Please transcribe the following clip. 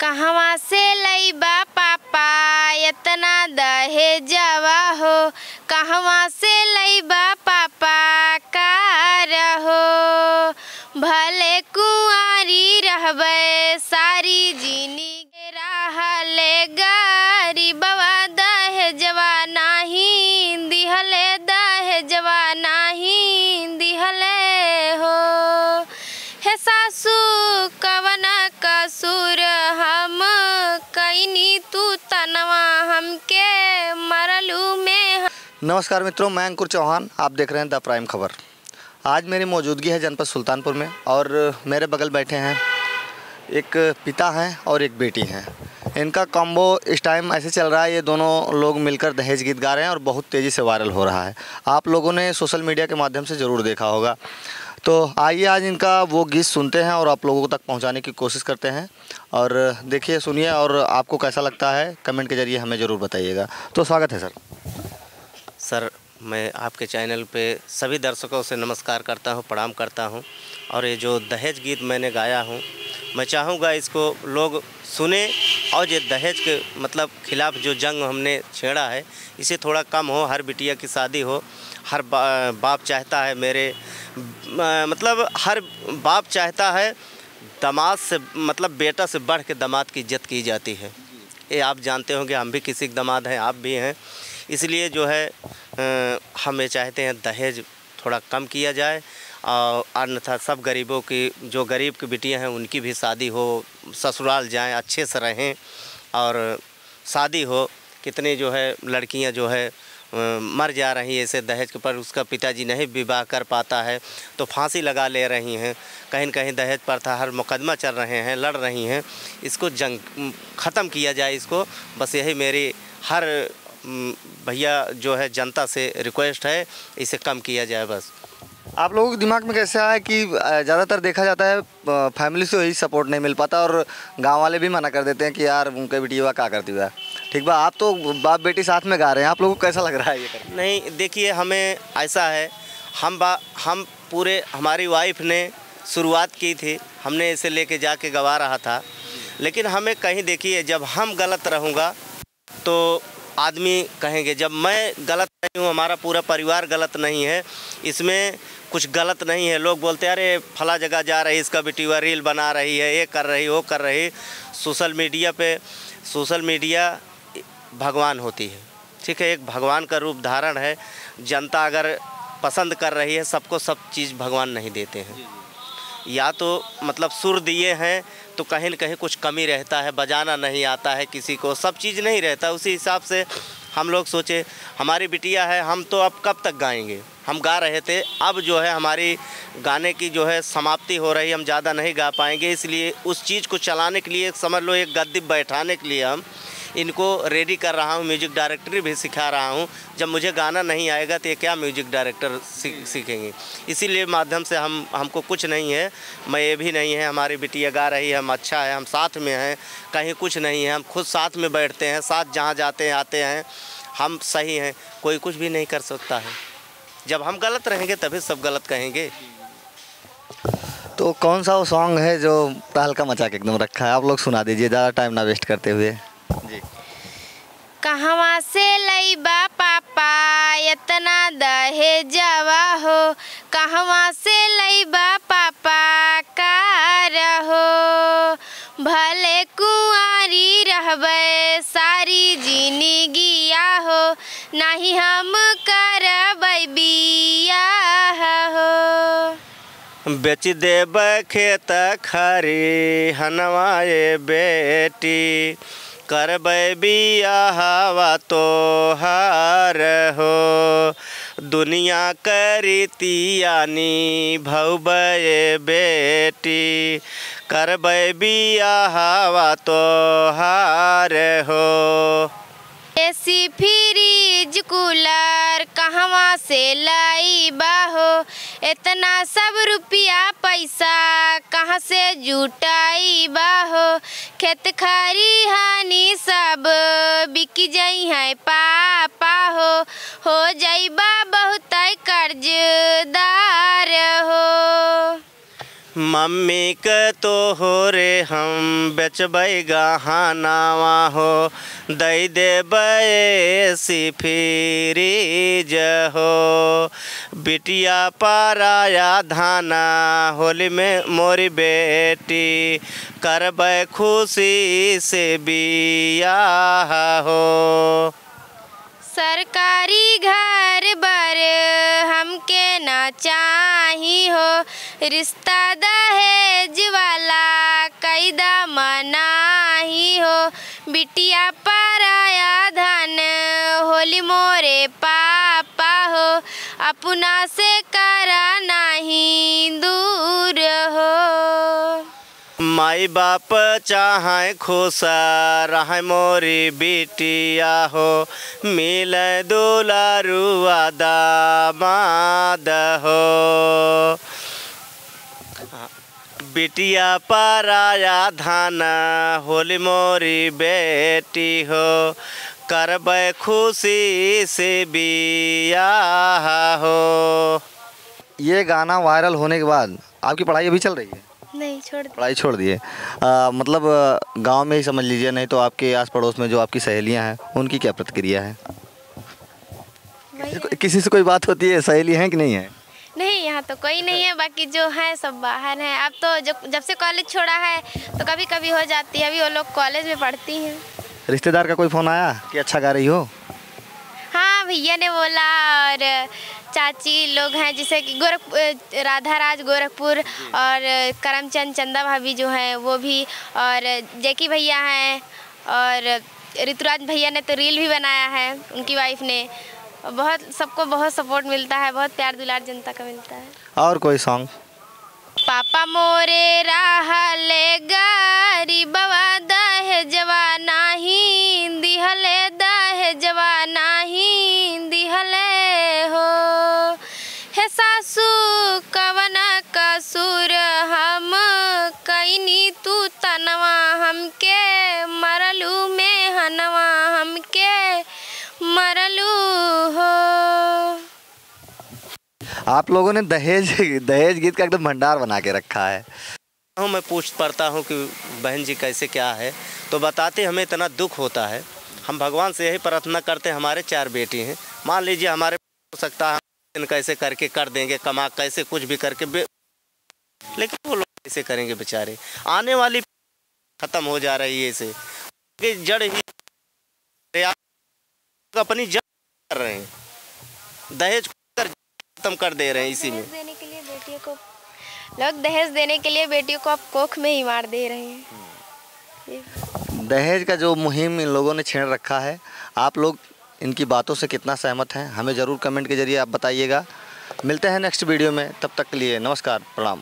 कहवा से लईबा पापा इतना दहेजवा हो, कहवा से लईबा पापा का रहो, भले कुंवारी रहबे सारी जिंदगी रहले गरीबवा दहेजवा नाही दिहले, दहेजवा नाही दिहले हो। हे सासू कवन कसूर हम कईनी तू तनवा हमके मरलू में। नमस्कार मित्रों, मैं अंकुर चौहान, आप देख रहे हैं द प्राइम खबर। आज मेरी मौजूदगी है जनपद सुल्तानपुर में और मेरे बगल बैठे हैं एक पिता हैं और एक बेटी हैं। इनका कॉम्बो इस टाइम ऐसे चल रहा है, ये दोनों लोग मिलकर दहेज गीत गा रहे हैं और बहुत तेज़ी से वायरल हो रहा है। आप लोगों ने सोशल मीडिया के माध्यम से ज़रूर देखा होगा। तो आइए आज इनका वो गीत सुनते हैं और आप लोगों तक पहुंचाने की कोशिश करते हैं। और देखिए, सुनिए और आपको कैसा लगता है कमेंट के ज़रिए हमें ज़रूर बताइएगा। तो स्वागत है सर। मैं आपके चैनल पे सभी दर्शकों से नमस्कार करता हूं, प्रणाम करता हूं। और ये जो दहेज गीत मैंने गाया हूं, मैं चाहूँगा इसको लोग सुने और ये दहेज के खिलाफ़ जो जंग हमने छेड़ा है इसे थोड़ा कम हो। हर बिटिया की शादी हो, हर बाप चाहता है हर बाप चाहता है दामाद से बेटा से बढ़ के दामाद की इज्जत की जाती है। ये आप जानते होंगे, हम भी किसी के दामाद हैं, आप भी हैं। इसलिए जो है हम ये चाहते हैं दहेज थोड़ा कम किया जाए और अन्यथा सब गरीबों की, जो गरीब की बिटियां हैं उनकी भी शादी हो, ससुराल जाएं, अच्छे से रहें और शादी हो। कितनी जो है लड़कियां जो है मर जा रही है ऐसे दहेज के पर, उसका पिताजी नहीं विवाह कर पाता है तो फांसी लगा ले रही हैं। कहीं न कहीं दहेज प्रथा हर मुकदमा चल रहे हैं, लड़ रही हैं। इसको जंग ख़त्म किया जाए इसको, बस यही मेरी हर भैया जो है जनता से रिक्वेस्ट है, इसे कम किया जाए बस। आप लोगों के दिमाग में कैसे आया कि ज़्यादातर देखा जाता है फैमिली से ही सपोर्ट नहीं मिल पाता और गांव वाले भी मना कर देते हैं कि यार उनके बेटिया क्या करती हुआ। ठीक बा, आप तो बाप बेटी साथ में गा रहे हैं, आप लोगों को कैसा लग रहा है ये कर? नहीं, देखिए हमें ऐसा है, हम पूरे हमारी वाइफ ने शुरुआत की थी, हमने इसे लेके जाके गवा रहा था। लेकिन हमें कहीं देखिए, जब हम गलत रहूँगा तो आदमी कहेंगे, जब मैं गलत नहीं हूँ, हमारा पूरा परिवार गलत नहीं है, इसमें कुछ गलत नहीं है। लोग बोलते हैं अरे फला जगह जा रही, इसका बेटीवा रील बना रही है, ये कर रही, वो कर रही। सोशल मीडिया भगवान होती है, ठीक है, एक भगवान का रूप धारण है। जनता अगर पसंद कर रही है, सबको सब चीज़ भगवान नहीं देते हैं। या तो सुर दिए हैं तो कहीं न कहीं कुछ कमी रहता है, बजाना नहीं आता है किसी को, सब चीज़ नहीं रहता। उसी हिसाब से हम लोग सोचे हमारी बिटिया है, हम तो अब कब तक गाएंगे। हम गा रहे थे, अब जो है हमारी गाने की जो है समाप्ति हो रही, हम ज़्यादा नहीं गा पाएंगे। इसलिए उस चीज़ को चलाने के लिए, समझ लो एक गद्दी बैठाने के लिए हम इनको रेडी कर रहा हूँ, म्यूजिक डायरेक्टर भी सिखा रहा हूँ। जब मुझे गाना नहीं आएगा तो ये क्या म्यूजिक डायरेक्टर सीखेंगे। इसीलिए माध्यम से हमको कुछ नहीं है, मैं ये भी नहीं है, हमारी बिटिया गा रही है, हम अच्छा है, हम साथ में हैं, कहीं कुछ नहीं है, हम खुद साथ में बैठते हैं, साथ जहाँ जाते हैं आते हैं, हम सही हैं, कोई कुछ भी नहीं कर सकता है। जब हम गलत रहेंगे तभी सब गलत कहेंगे। तो कौन सा वो सॉन्ग है जो तहलका मचा के एकदम रखा है, आप लोग सुना दीजिए ज़्यादा टाइम ना वेस्ट करते हुए जी। कहवा से लईबा पापा इतना दहेजवा हो, कहवा से लईबा पापा का रहो, भले कुंवारी रहबे सारी जिंदगिया हो, नहीं हम करबै बियाह हो। बेच देब खेत खरी हनवाए बेटी, करबै बियाहवा तोहार हो, दुनिया करीतियानी भौबै बेटी, करबै बियाहवा तोहार हो। एसी फ्रिज कूलर कहवा से लईबा हो, इतना सब रुपया पैसा कहाँ से जुटाईबा हो, खेत खरिहानी सब बिक जाई है पापा हो जाइबा बहुत कर्जदार हो। मम्मी के तो हो रे हम बेचबै गहनावा हो, दई देबै सी फ्रीज हो। बिटिया पराया धाना होली में मोरी बेटी, करबै खुशी से बियाह हो। सरकारी घर बर हमके ना चाही हो, रिश्ता दहेज वाला कैदा मनाही हो। बिटिया पराया धन होली मोरे पापा हो, अपना से करा नहीं दूर हो। माई बाप चाहे खुश रहे मोरी बिटिया हो, मिले दुलारुआ दामाद हो। बिटिया पराया धान होली मोरी बेटी हो, करबै खुशी से बियाह हो। ये गाना वायरल होने के बाद आपकी पढ़ाई अभी चल रही है? नहीं, छोड़ दे। पढ़ाई छोड़ दिए? मतलब गांव में ही समझ लीजिए, नहीं तो आपके आस पड़ोस में जो आपकी सहेलियां हैं उनकी क्या प्रतिक्रिया है? किसी से कोई बात होती है? सहेली हैं कि नहीं है? नहीं, यहाँ तो कोई नहीं है, बाकी जो है सब बाहर हैं। अब तो जब से कॉलेज छोड़ा है तो कभी कभी हो जाती है, अभी वो लोग कॉलेज में पढ़ती हैं। रिश्तेदार का कोई फ़ोन आया कि अच्छा गा रही हो? हाँ, भैया ने बोला, और चाची लोग हैं जैसे कि राधा राज गोरखपुर, और करमचंद चंदा भाभी जो हैं वो भी, और जैकी भैया हैं, और ऋतुराज भैया ने तो रील भी बनाया है, उनकी वाइफ ने। बहुत सबको बहुत सपोर्ट मिलता है, बहुत प्यार दुलार जनता का मिलता है। और कोई सॉन्ग? पापा मोरे रहले गरीबवा दहेजवा नाही दिहले, दहेजवा नाही दिहले हो। हे सासू कवन कसूर हम कईनी, तू तनवा हमके मरलू में हनवा हमके मरलू हो। आप लोगों ने दहेज गीत का एकदम भंडार बना के रखा है। मैं पूछ पड़ता हूँ कि बहन जी कैसे क्या है, तो बताते हमें इतना दुख होता है। हम भगवान से यही प्रार्थना करते हैं, हमारे 4 बेटी हैं, मान लीजिए हमारे हो सकता है कैसे करके कर देंगे, कमा कैसे कुछ भी करके, लेकिन वो लोग कैसे करेंगे बेचारे। आने वाली ख़त्म हो जा रही है, इसे जड़ ही अपनी जड़ कर रहे हैं, दहेज खत्म कर दे रहे हैं। इसी में देने के लिए बेटियों को लोग दहेज देने के लिए बेटियों को अब कोख में ही मार दे रहे हैं। दहेज का जो मुहिम इन लोगों ने छेड़ रखा है, आप लोग इनकी बातों से कितना सहमत हैं हमें ज़रूर कमेंट के जरिए आप बताइएगा। मिलते हैं नेक्स्ट वीडियो में, तब तक के लिए नमस्कार, प्रणाम।